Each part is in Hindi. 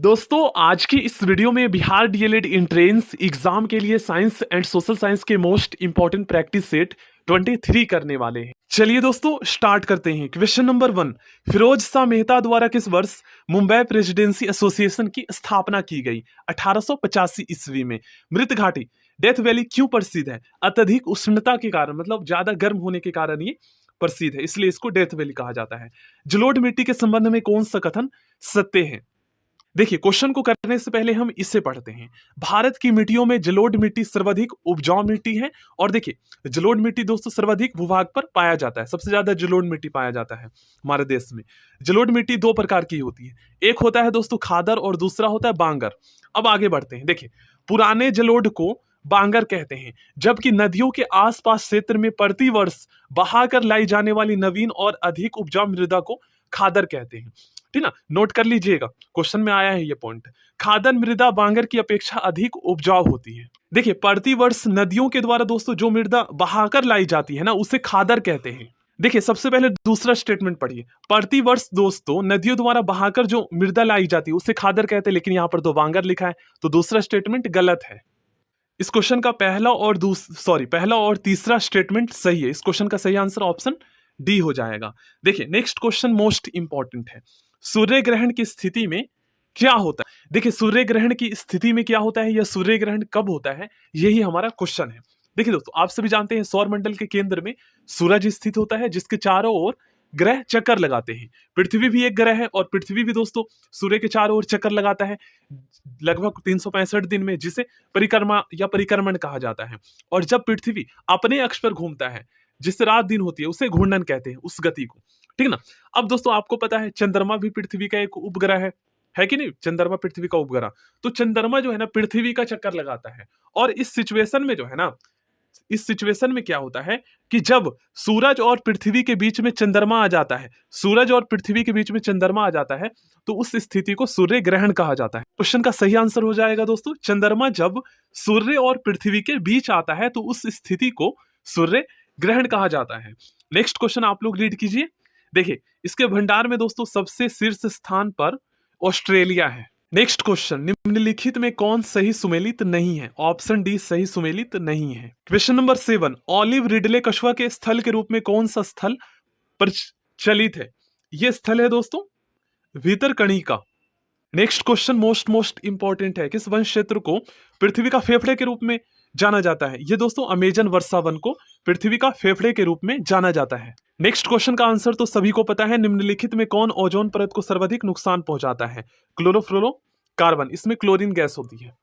दोस्तों आज की इस वीडियो में बिहार डीएलएड एंट्रेंस एग्जाम के लिए साइंस एंड सोशल साइंस के मोस्ट इंपॉर्टेंट प्रैक्टिस सेट 23 करने वाले हैं। चलिए दोस्तों स्टार्ट करते हैं। क्वेश्चन नंबर 1, फिरोज शाह मेहता द्वारा किस वर्ष मुंबई प्रेसिडेंसी एसोसिएशन की स्थापना की गई? 1885 ईस्वी में। मृत घाटी डेथ वैली क्यों प्रसिद्ध है? अत्यधिक उष्णता के कारण, मतलब ज्यादा गर्म होने के कारण ये प्रसिद्ध है, इसलिए इसको डेथ वैली कहा जाता है। जलोढ़ मिट्टी के संबंध में कौन सा कथन सत्य है? देखिए क्वेश्चन को करने से पहले हम इसे पढ़ते हैं। भारत की मिट्टियों में जलोढ़ मिट्टी सर्वाधिक उपजाऊ मिट्टी है। और देखिए जलोढ़ मिट्टी दोस्तों सर्वाधिक भूभाग पर पाया जाता है, सबसे ज्यादा जलोढ़ मिट्टी पाया जाता है हमारे देश में। जलोढ़ मिट्टी दो प्रकार की होती है, एक होता है दोस्तों खादर और दूसरा होता है बांगर। अब आगे बढ़ते हैं। देखिए पुराने जलोढ़ को बांगर कहते हैं, जबकि नदियों के आसपास क्षेत्र में प्रति वर्ष बहाकर लाई जाने वाली नवीन और अधिक उपजाऊ मृदा को खादर कहते हैं। ठीक ना, नोट कर लीजिएगा, क्वेश्चन में आया है ये पॉइंट। खादर मृदा बांगर की अपेक्षा अधिक उपजाऊ होती है। देखिए प्रति वर्ष नदियों के द्वारा दोस्तों जो मृदा बहाकर लाई जाती है ना, उसे खादर कहते हैं। देखिए सबसे पहले दूसरा स्टेटमेंट पढ़िए। प्रति वर्ष दोस्तों नदियों द्वारा बहाकर जो मृदा लाई जाती है उसे खादर कहते हैं, लेकिन यहाँ पर तो बांगर लिखा है, तो दूसरा स्टेटमेंट गलत है। इस क्वेश्चन का पहला और तीसरा स्टेटमेंट सही है। इस क्वेश्चन का सही आंसर ऑप्शन डी हो जाएगा। देखिए नेक्स्ट क्वेश्चन मोस्ट इंपॉर्टेंट है। सूर्य ग्रहण की स्थिति में क्या होता है? देखिए सूर्य ग्रहण की स्थिति में क्या होता है या सूर्य ग्रहण कब होता है, यही हमारा क्वेश्चन है। देखिए दोस्तों आप सभी जानते हैं सौर मंडल के केंद्र में सूरज स्थित होता है, जिसके चारों ओर ग्रह चक्कर लगाते हैं। पृथ्वी भी एक ग्रह है और पृथ्वी भी दोस्तों सूर्य के चारों ओर चक्कर लगाता है लगभग 365 दिन में, जिसे परिक्रमा या परिक्रमण कहा जाता है। और जब पृथ्वी अपने अक्ष पर घूमता है, जिससे रात दिन होती है, उसे घूर्णन कहते हैं उस गति को। ठीक ना। अब दोस्तों आपको पता है चंद्रमा भी पृथ्वी का एक उपग्रह है कि नहीं? चंद्रमा पृथ्वी का उपग्रह। तो चंद्रमा जो है ना पृथ्वी का चक्कर लगाता है। और इस सिचुएशन में जो है ना, इस सिचुएशन में क्या होता है कि जब सूरज और पृथ्वी के बीच में चंद्रमा आ जाता है, सूरज और पृथ्वी के बीच में चंद्रमा आ जाता है, तो उस स्थिति को सूर्य ग्रहण कहा जाता है। क्वेश्चन का सही आंसर हो जाएगा दोस्तों, चंद्रमा जब सूर्य और पृथ्वी के बीच आता है तो उस स्थिति को सूर्य ग्रहण कहा जाता है। नेक्स्ट क्वेश्चन आप लोग रीड कीजिए। देखिए इसके भंडार में दोस्तों सबसे शीर्ष स्थान पर ऑस्ट्रेलिया है। नेक्स्ट क्वेश्चन, निम्नलिखित में कौन सही सुमेलित नहीं है? ऑप्शन डी सही सुमेलित नहीं है। क्वेश्चन नंबर 7, ऑलिव रिडले कछुआ के स्थल के रूप में कौन सा स्थल प्रचलित है? यह स्थल है दोस्तों Bhitarkanika. Next question most important है। किस वन क्षेत्र को पृथ्वी का फेफड़े के रूप में जाना जाता है? ये दोस्तों अमेजन वर्षा वन को पृथ्वी का फेफड़े के रूप में जाना जाता है। नेक्स्ट क्वेश्चन का आंसर तो सभी को पता है। निम्नलिखित में कौन ओजोन परत को सर्वाधिक नुकसान पहुंचाता है? क्लोरोफ्लोरोकार्बन, इसमें क्लोरीन गैस होती है।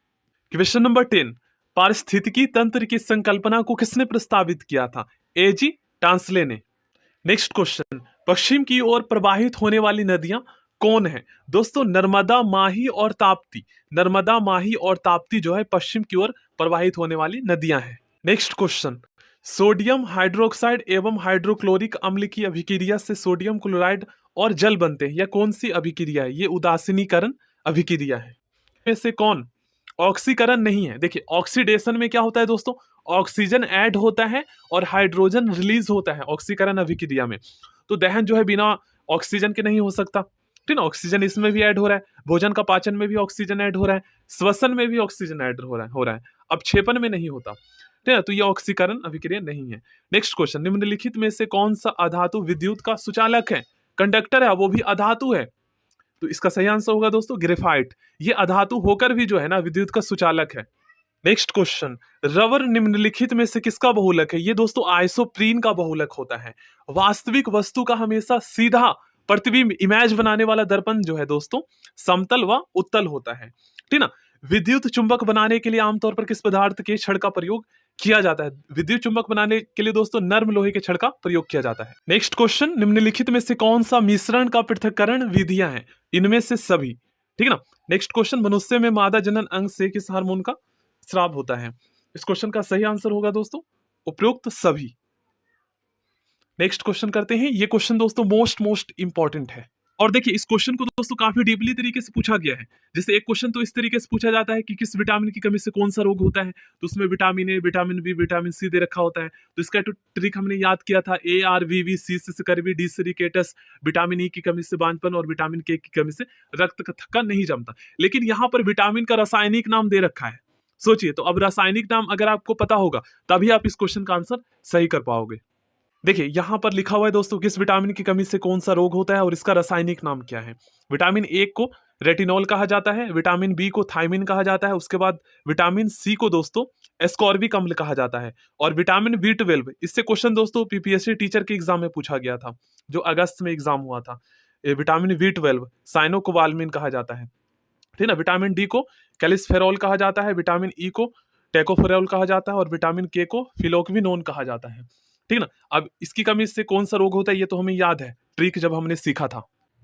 क्वेश्चन नंबर 10, पारिस्थितिकी तंत्र की संकल्पना को किसने प्रस्तावित किया था? एजी टांसले ने। नेक्स्ट क्वेश्चन, पश्चिम की ओर प्रवाहित होने वाली नदियां कौन है? दोस्तों नर्मदा, माही और ताप्ती। नर्मदा, माही और ताप्ती जो है पश्चिम की ओर प्रवाहित होने वाली नदियां हैं। नेक्स्ट क्वेश्चन, सोडियम हाइड्रोक्साइड एवं हाइड्रोक्लोरिक अम्ल की अभिक्रिया से सोडियम क्लोराइड और जल बनते हैं। यह कौन सी अभिक्रिया है? ये उदासीनीकरण अभिक्रिया है। में से कौन ऑक्सीकरण नहीं है? देखिए ऑक्सीडेशन में क्या होता है दोस्तों, ऑक्सीजन ऐड होता है और हाइड्रोजन रिलीज होता है ऑक्सीकरण अभिक्रिया में। तो दहन जो है बिना ऑक्सीजन के नहीं हो सकता। ठीक ना, ऑक्सीजन इसमें भी ऐड हो रहा है, भोजन का पाचन में भी ऑक्सीजन ऐड हो रहा है, श्वसन में भी ऑक्सीजन ऐड हो रहा है, अपक्षेपण में नहीं होता। ठीक है, तो ये ऑक्सीकरण अभिक्रिया नहीं है। नेक्स्ट क्वेश्चन, निम्नलिखित में से कौन सा अधातु विद्युत का सुचालक है? कंडक्टर है, वो भी अधातु है। तो इसका सही आंसर होगा दोस्तों ग्रेफाइट। ये अधातु होकर भी जो है ना विद्युत का सुचालक है। नेक्स्ट क्वेश्चन, रबर निम्नलिखित में से किसका बहुलक है? ये दोस्तों आइसोप्रीन का बहुलक होता है। वास्तविक वस्तु का हमेशा सीधा प्रतिबिंब इमेज बनाने वाला दर्पण जो है दोस्तों समतल व उत्तल होता है। ठीक ना। विद्युत चुंबक बनाने के लिए आमतौर पर किस पदार्थ के छड़ का प्रयोग किया जाता है? विद्युत चुंबक बनाने के लिए दोस्तों नर्म लोहे के छड़ का प्रयोग किया जाता है। नेक्स्ट क्वेश्चन, निम्नलिखित में से कौन सा मिश्रण का पृथक्करण विधियां हैं? इनमें से सभी। ठीक है ना। नेक्स्ट क्वेश्चन, मनुष्य में मादा जनन अंग से किस हार्मोन का स्राव होता है? इस क्वेश्चन का सही आंसर होगा दोस्तों उपरोक्त सभी। नेक्स्ट क्वेश्चन करते हैं। ये क्वेश्चन दोस्तों मोस्ट इंपॉर्टेंट है। और देखिए इस क्वेश्चन को दोस्तों काफी डीपली तरीके से पूछा गया है। जैसे एक क्वेश्चन तो इस तरीके से पूछा जाता है कि किस विटामिन की कमी से कौन सा रोग होता है, तो उसमें vitamin A, vitamin B, vitamin C दे रखा होता है। तो इसका तो ट्रिक हमने याद किया था, ए आर वी वी, सी से स्कर्वी, डी से रिकेटस, विटामिन ई की कमी से बांझपन और विटामिन के की कमी से रक्त का थक्का नहीं जमता। लेकिन यहाँ पर विटामिन का रासायनिक नाम दे रखा है। सोचिए, तो अब रासायनिक नाम अगर आपको पता होगा तभी आप इस क्वेश्चन का आंसर सही कर पाओगे। देखिए यहां पर लिखा हुआ है दोस्तों, किस विटामिन की कमी से कौन सा रोग होता है और इसका रासायनिक नाम क्या है। विटामिन ए को रेटिनॉल कहा जाता है, विटामिन बी को थायमिन कहा जाता है, उसके बाद विटामिन सी को दोस्तों एस्कॉर्बिक अम्ल कहा जाता है, और विटामिन बी 12, इससे क्वेश्चन दोस्तों पीपीएससी टीचर के एग्जाम में पूछा गया था, जो अगस्त में एग्जाम हुआ था। विटामिन बी 12 साइनोकोबाल्मिन कहा जाता है, ठीक ना। विटामिन डी को कैलिसफेरॉल कहा जाता है, विटामिन ई को टेकोफेरॉल कहा जाता है, और विटामिन के को फिलोक्विनोन कहा जाता है, ठीक ना। अब इसकी कमी से कौन सा रोग होता है ये तो हमें याद है, ट्रिक जब हमने सीखा था।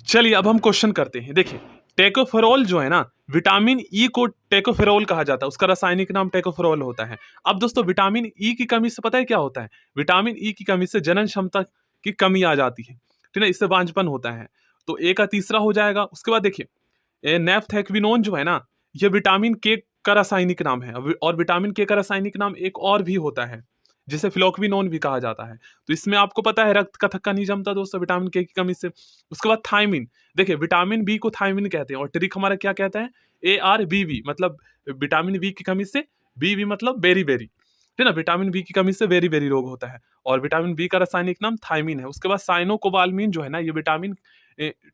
चलिए अब हम क्वेश्चन करते हैं। देखिए टेकोफेरॉल जो है ना, विटामिन ई को टेकोफेरॉल कहा जाता है, उसका रासायनिक नाम टेकोफेरॉल होता है। अब दोस्तों विटामिन ई की कमी से पता है क्या होता है, विटामिन ई की कमी से जनन क्षमता की कमी आ जाती है, ठीक है, इससे बांझपन होता है। तो ए का तीसरा हो जाएगा। उसके बाद देखिए नेफ्थेक्विनोन जो है ना, ये विटामिन के का रासायनिक नाम है, और विटामिन के का रासायनिक नाम एक और भी होता है जिसे फ्लोक्विनोन भी कहा जाता है। तो इसमें आपको पता है रक्त का थक्का नहीं जमता दोस्तों विटामिन के की कमी से। उसके बाद थायमिन, देखिए विटामिन बी को थायमिन कहते हैं, और ट्रिक हमारा क्या कहता है, ए आर बी बी, मतलब विटामिन बी की कमी से, बी बी मतलब बेरी बेरी, ठीक है ना। विटामिन बी की कमी से बेरी बेरी रोग होता है, और विटामिन बी का रासायनिक नाम थायमिन है। उसके बाद साइनोकोबाल्मिन जो है ना, ये विटामिन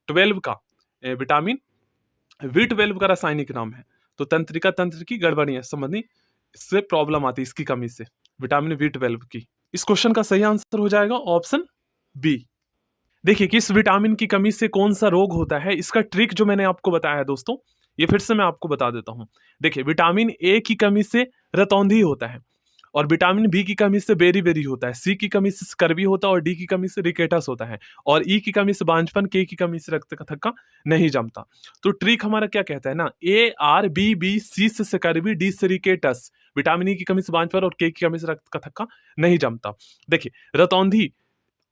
12 का विटामिन बी 12 का रासायनिक नाम है। तो तंत्रिका तंत्र की गड़बड़ियां संबंधी इससे प्रॉब्लम आती है इसकी कमी से, विटामिन बी 12 की। इस क्वेश्चन का सही आंसर हो जाएगा ऑप्शन बी। देखिए किस विटामिन की कमी से कौन सा रोग होता है, इसका ट्रिक जो मैंने आपको बताया है दोस्तों, ये फिर से मैं आपको बता देता हूं। देखिए विटामिन ए की कमी से रतौंधी होता है, और विटामिन बी की कमी से बेरी बेरी होता है, सी की कमी से स्कर्वी होता है, और डी की कमी से रिकेटस होता है, और ई की कमी से बांझपन, के की कमी से रक्त का थक्का नहीं जमता। तो ट्रिक हमारा क्या कहता है ना, ए आर बी बी, सी से स्कर्वी, डी से रिकेटस, विटामिन ई की कमी से बांझपन और के की कमी से रक्त का थक्का नहीं जमता। देखिए रतौंधी,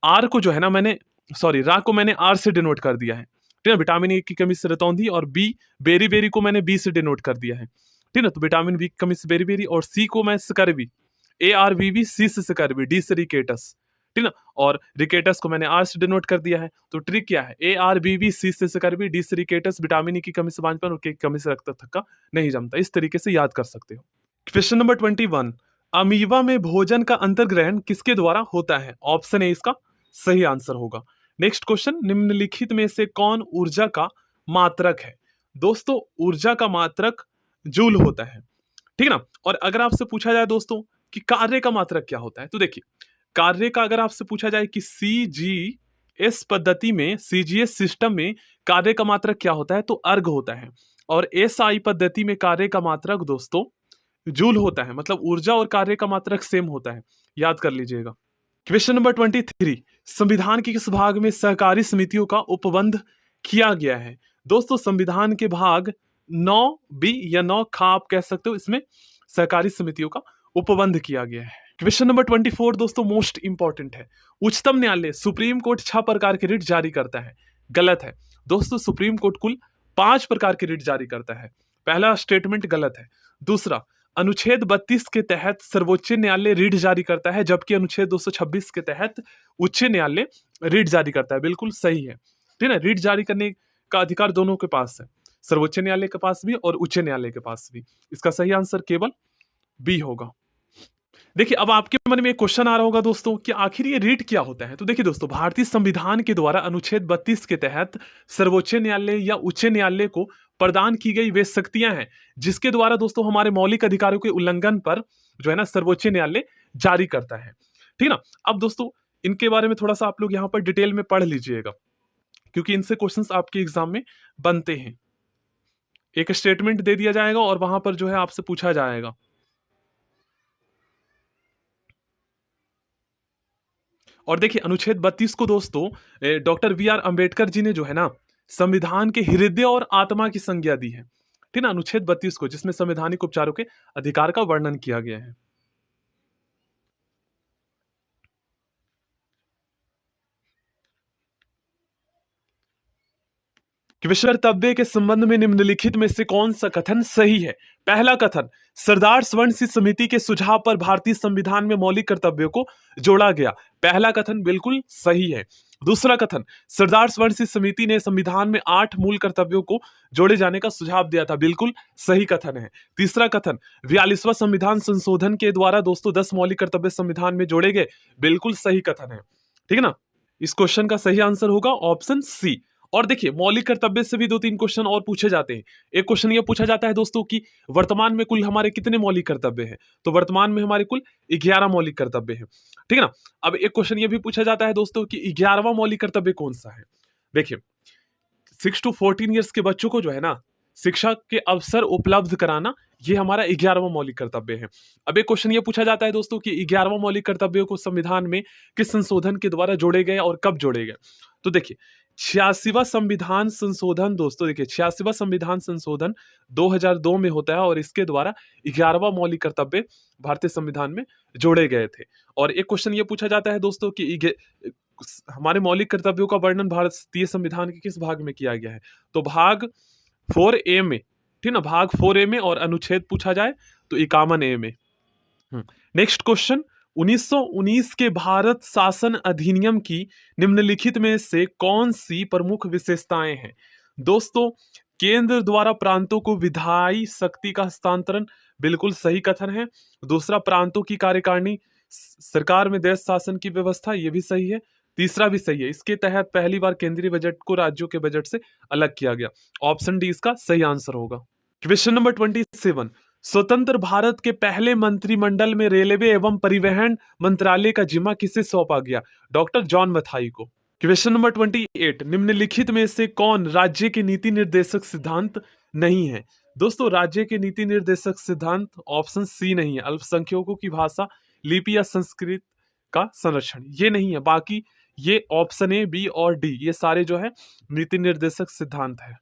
आर को जो है ना मैंने, सॉरी रा को मैंने आर से डिनोट कर दिया है, ठीक है, विटामिन ए की कमी से रतौंधी, और बी बेरी बेरी को मैंने बी से डिनोट कर दिया है, ठीक है। तो विटामिन बी की कमी से बेरी बेरी, और सी को मैं scurvy, A R V V, C से स्कर्वी, डी से रिकेटस, ठीक है ना, और रिकेटस को मैंने आर से डिनोट कर दिया है। तो ट्रिक क्या है, A R B we, C से स्कर्वी, डी से रिकेटस, विटामिन ई की कमी से बांझपन और के की कमी से रक्त थक्का नहीं जमता। इस तरीके से याद कर सकते हो। क्वेश्चन नंबर 21, अमीबा में भोजन का अंतर्ग्रहण किसके द्वारा होता है। ऑप्शन ए इसका सही आंसर होगा। नेक्स्ट क्वेश्चन, निम्नलिखित में से कौन ऊर्जा का मात्रक है। दोस्तों ऊर्जा का मात्रक जूल होता है, ठीक है ना। और अगर आपसे पूछा जाए दोस्तों कि कार्य का मात्रक क्या होता है, तो देखिए कार्य का अगर आपसे पूछा जाए कि सीजीएस पद्धति में, सीजीएस सिस्टम में कार्य का मात्रक क्या होता है, तो अर्ग होता है, और एसआई पद्धति में कार्य का मात्रक दोस्तों जूल होता है। मतलब ऊर्जा और कार्य का मात्रक सेम होता है, याद कर लीजिएगा। क्वेश्चन नंबर 23, संविधान के किस भाग में सहकारी समितियों का उपबंध किया गया है। दोस्तों संविधान के भाग 9 बी या 9 खा आप कह सकते हो, इसमें सहकारी समितियों का उपबंध किया गया है। क्वेश्चन नंबर 24 दोस्तों मोस्ट इंपॉर्टेंट है, उच्चतम न्यायालय सुप्रीम कोर्ट 6 प्रकार के रिट जारी करता है। गलत है दोस्तों, सुप्रीम कोर्ट कुल 5 प्रकार के रिट जारी करता है। पहला स्टेटमेंट गलत है। दूसरा, अनुच्छेद 32 के तहत सर्वोच्च न्यायालय रिट जारी करता है, जबकि अनुच्छेद 226 के तहत उच्च न्यायालय रिट जारी करता है। बिल्कुल सही है, ठीक है। रिट जारी करने का अधिकार दोनों के पास है, सर्वोच्च न्यायालय के पास भी और उच्च न्यायालय के पास भी। इसका सही आंसर केवल बी होगा। देखिए अब आपके मन में एक क्वेश्चन आ रहा होगा दोस्तों कि आखिर ये रिट क्या होता है। तो देखिए दोस्तों, भारतीय संविधान के द्वारा अनुच्छेद 32 के तहत सर्वोच्च न्यायालय या उच्च न्यायालय को प्रदान की गई वे शक्तियां हैं जिसके द्वारा दोस्तों हमारे मौलिक अधिकारों के उल्लंघन पर जो है ना सर्वोच्च न्यायालय जारी करता है, ठीक ना। अब दोस्तों इनके बारे में थोड़ा सा आप लोग यहाँ पर डिटेल में पढ़ लीजिएगा, क्योंकि इनसे क्वेश्चंस आपके एग्जाम में बनते हैं। एक स्टेटमेंट दे दिया जाएगा और वहां पर जो है आपसे पूछा जाएगा। और देखिए अनुच्छेद 32 को दोस्तों doctor V are Ambedkar ji ने जो है ना संविधान के हृदय और आत्मा की संज्ञा दी है, ठीक ना। अनुच्छेद 32 को, जिसमें संवैधानिक उपचारों के अधिकार का वर्णन किया गया है। कर्तव्य के संबंध में निम्नलिखित में से कौन सा कथन सही है? पहला कथन, सरदार स्वर्ण सिंह समिति के सुझाव पर भारतीय संविधान में मौलिक कर्तव्यों को जोड़ा गया। पहला कथन बिल्कुल सही है। दूसरा कथन, सरदार स्वर्ण सिंह समिति ने संविधान में 8 मूल कर्तव्यों को जोड़े जाने का सुझाव दिया था। बिल्कुल सही कथन है। तीसरा कथन, 42वां संविधान संशोधन के द्वारा दोस्तों 10 मौलिक कर्तव्य संविधान में जोड़े गए। बिल्कुल सही कथन है। ठीक है ना? इस क्वेश्चन का सही आंसर होगा ऑप्शन सी। और देखिए, मौलिक कर्तव्य से भी 2-3 क्वेश्चन और पूछे जाते हैं। एक क्वेश्चन ये पूछा जाता है दोस्तों कि वर्तमान में कुल हमारे कितने मौलिक कर्तव्य हैं? तो वर्तमान में हमारे कुल 11 मौलिक कर्तव्य हैं। ठीक है ना? अब एक क्वेश्चन ये भी पूछा जाता है दोस्तों कि 11वां मौलिक कर्तव्य कौन सा है? देखिए, 6 to 14 ईयर्स के बच्चों को जो है ना, शिक्षा के अवसर उपलब्ध कराना, ये हमारा 11वां मौलिक कर्तव्य है। अब एक क्वेश्चन ये पूछा जाता है दोस्तों कि 11वां मौलिक कर्तव्यों को संविधान में किस संशोधन के द्वारा जोड़े गए और कब जोड़े गए? तो देखिए, 86वां संविधान संशोधन दोस्तों, देखिए 86वां संविधान संशोधन 2002 में होता है और इसके द्वारा 11वां मौलिक कर्तव्य भारतीय संविधान में जोड़े गए थे। और एक क्वेश्चन ये पूछा जाता है दोस्तों कि हमारे मौलिक कर्तव्यों का वर्णन भारतीय संविधान के किस भाग में किया गया है? तो भाग 4A में, ठीक ना, भाग 4A में, और अनुच्छेद पूछा जाए तो 51A में। नेक्स्ट क्वेश्चन, 1919 के भारत शासन अधिनियम की निम्नलिखित में से कौन सी प्रमुख विशेषताएं हैं? दोस्तों, केंद्र द्वारा प्रांतों को विधायी शक्ति का हस्तांतरण, बिल्कुल सही कथन है। दूसरा, प्रांतों की कार्यकारिणी, सरकार में देश शासन की व्यवस्था, ये भी सही है। तीसरा भी सही है, इसके तहत पहली बार केंद्रीय बजट को राज्यों के बजट से अलग किया गया। ऑप्शन डी इसका सही आंसर होगा। क्वेश्चन नंबर 27, स्वतंत्र भारत के पहले मंत्रिमंडल में रेलवे एवं परिवहन मंत्रालय का जिम्मा किसे सौंपा गया? डॉक्टर जॉन मथाई को। क्वेश्चन नंबर 28, निम्नलिखित में से कौन राज्य के नीति निर्देशक सिद्धांत नहीं है? दोस्तों, राज्य के नीति निर्देशक सिद्धांत ऑप्शन सी नहीं है। अल्पसंख्यकों की भाषा, लिपि या संस्कृत का संरक्षण, ये नहीं है। बाकी ये ऑप्शन ए, बी और डी, ये सारे जो है नीति निर्देशक सिद्धांत है।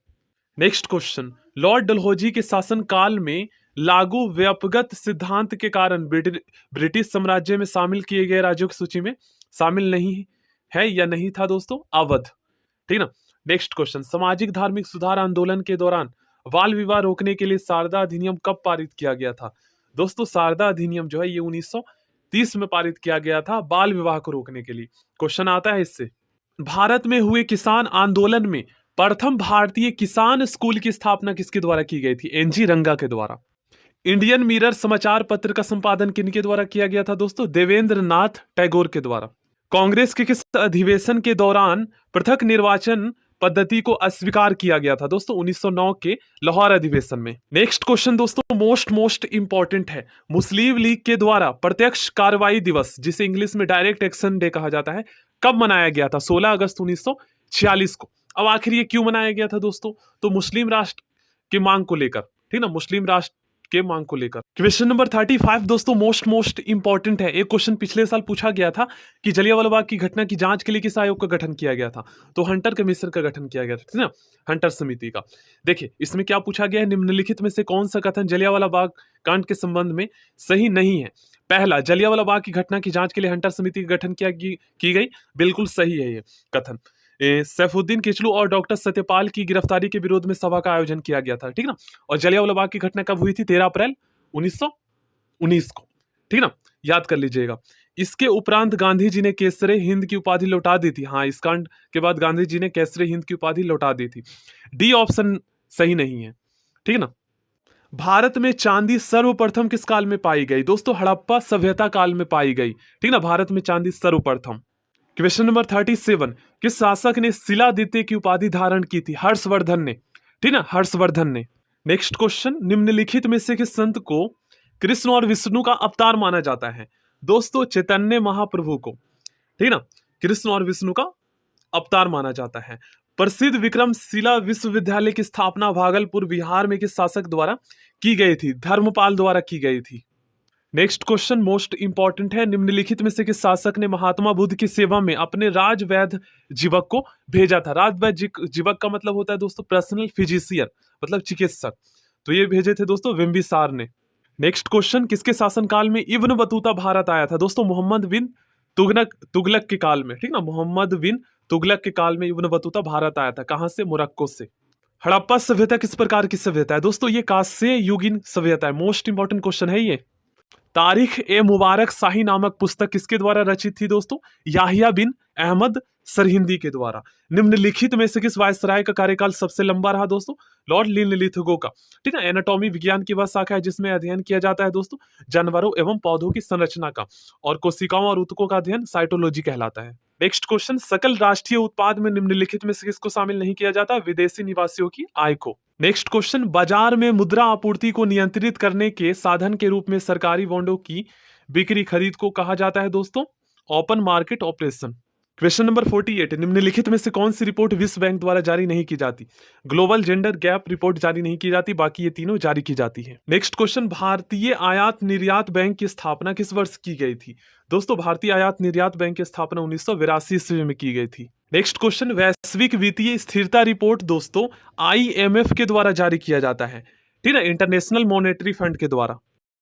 नेक्स्ट क्वेश्चन, लॉर्ड डलहौजी के शासन काल में लागू व्यापकगत सिद्धांत के कारण ब्रिटिश साम्राज्य में शामिल किए गए राज्यों की सूची में शामिल नहीं है या नहीं था? दोस्तों, अवध। ठीक ना? नेक्स्ट क्वेश्चन, सामाजिक धार्मिक सुधार आंदोलन के दौरान बाल विवाह रोकने के लिए शारदा अधिनियम कब पारित किया गया था? दोस्तों, शारदा अधिनियम जो है ये 1930 में पारित किया गया था बाल विवाह को रोकने के लिए। क्वेश्चन आता है इससे, भारत में हुए किसान आंदोलन में प्रथम भारतीय किसान स्कूल की स्थापना किसके द्वारा की गई थी? एनजी रंगा के द्वारा। इंडियन मिरर समाचार पत्र का संपादन किनके द्वारा किया गया था? दोस्तों, देवेंद्र नाथ टैगोर के द्वारा। कांग्रेस के किस अधिवेशन के दौरान पृथक निर्वाचन पद्धति को अस्वीकार किया गया था? दोस्तों, 1909 के लाहौर अधिवेशन में। नेक्स्ट क्वेश्चन दोस्तों, मोस्ट इंपॉर्टेंट है। मुस्लिम लीग के द्वारा प्रत्यक्ष कार्रवाई दिवस, जिसे इंग्लिश में डायरेक्ट एक्शन डे कहा जाता है, कब मनाया गया था? 16 अगस्त 1946 को। अब आखिर ये क्यों मनाया गया था दोस्तों? तो मुस्लिम राष्ट्र की मांग को लेकर, ठीक ना, मुस्लिम राष्ट्र के मांग को लेकर। क्वेश्चन नंबर 35 दोस्तों, मोस्ट इंपॉर्टेंट है। एक क्वेश्चन पिछले साल पूछा गया था कि जलियांवाला बाग की घटना की जांच के लिए किस आयोग का गठन किया गया था? तो हंटर कमीशन का गठन किया गया था, ठीक ना, हंटर समिति का। देखिए, इसमें क्या पूछा गया है, निम्नलिखित में से कौन सा कथन जलियांवाला बाग कांड के संबंध में सही नहीं है? पहला, जलियांवाला बाग की घटना की जांच के लिए हंटर समिति का गठन की गई, बिल्कुल सही है ये कथन। सैफुद्दीन किचलू और डॉक्टर सत्यपाल की गिरफ्तारी के विरोध में सभा का आयोजन किया गया था, ठीक ना। और जलियांवाला बाग की घटना कब हुई थी? 13 अप्रैल 1919 को, ठीक ना, याद कर लीजिएगा। इसके उपरांत गांधी जी ने केसरे हिंद की उपाधि लौटा दी थी। हाँ, इस कांड के बाद गांधी जी ने केसरे हिंद की उपाधि लौटा दी थी। डी ऑप्शन सही नहीं है, ठीक है ना। भारत में चांदी सर्वप्रथम किस काल में पाई गई? दोस्तों, हड़प्पा सभ्यता काल में पाई गई, ठीक ना। भारत में चांदी सर्वप्रथम। क्वेश्चन नंबर 37, किस शासक ने शिलादित्य की उपाधि धारण की थी? हर्षवर्धन ने, ठीक ना, हर्षवर्धन ने। नेक्स्ट क्वेश्चन, निम्नलिखित में से किस संत को कृष्ण और विष्णु का अवतार माना जाता है? दोस्तों, चैतन्य महाप्रभु को, ठीक ना, कृष्ण और विष्णु का अवतार माना जाता है। प्रसिद्ध विक्रमशिला विश्वविद्यालय की स्थापना भागलपुर बिहार में किस शासक द्वारा की गई थी? धर्मपाल द्वारा की गई थी। नेक्स्ट क्वेश्चन मोस्ट इंपॉर्टेंट है, निम्नलिखित में से किस शासक ने महात्मा बुद्ध की सेवा में अपने राजवैद्य जीवक को भेजा था? राजवैद्य जीवक का मतलब होता है दोस्तों पर्सनल फिजिशियन, मतलब चिकित्सक। तो ये भेजे थे दोस्तों बिंबिसार ने। नेक्स्ट क्वेश्चन, किसके शासनकाल में इब्न बतूता भारत आया था? दोस्तों, मोहम्मद बिन तुगलक के काल में, ठीक ना, मोहम्मद बिन तुगलक के काल में इब्न बतूता भारत आया था। कहां से? मोरक्को से। हड़प्पा सभ्यता किस प्रकार की सभ्यता है दोस्तों? ये कांस्य युगीन सभ्यता है। मोस्ट इंपॉर्टेंट क्वेश्चन है ये। तारीख ए मुबारक शाही नामक पुस्तक किसके द्वारा रचित थी दोस्तों? याहिया बिन अहमद सरहिंदी के द्वारा। निम्नलिखित में से किस वायसराय का कार्यकाल सबसे लंबा रहा दोस्तों? लॉर्ड लिनलिथगो का। ठीक है, एनाटॉमी विज्ञान की वह शाखा है जिसमें अध्ययन किया जाता है दोस्तों जानवरों एवं पौधों की संरचना का, और कोशिकाओं और ऊतकों का अध्ययन साइटोलॉजी कहलाता है। नेक्स्ट क्वेश्चन, सकल राष्ट्रीय उत्पाद में निम्नलिखित में से किसको शामिल नहीं किया जाता? विदेशी निवासियों की आय को। नेक्स्ट क्वेश्चन, बाजार में मुद्रा आपूर्ति को नियंत्रित करने के साधन के रूप में सरकारी बॉन्डों की बिक्री खरीद को कहा जाता है दोस्तों? Open market operation. Question number 48, निम्नलिखित में से कौन सी रिपोर्ट विश्व बैंक द्वारा जारी नहीं की जाती? ग्लोबल जेंडर गैप रिपोर्ट जारी नहीं की जाती, बाकी ये तीनों जारी की जाती है। नेक्स्ट क्वेश्चन, भारतीय आयात निर्यात बैंक की स्थापना किस वर्ष की गई थी? दोस्तों भारतीय आयात निर्यात बैंक की स्थापना 1982 ईस्वी में की गई थी। नेक्स्ट क्वेश्चन, वैश्विक वित्तीय स्थिरता रिपोर्ट दोस्तों IMF के द्वारा जारी किया जाता है, ठीक है, इंटरनेशनल मॉनेटरी फंड के द्वारा।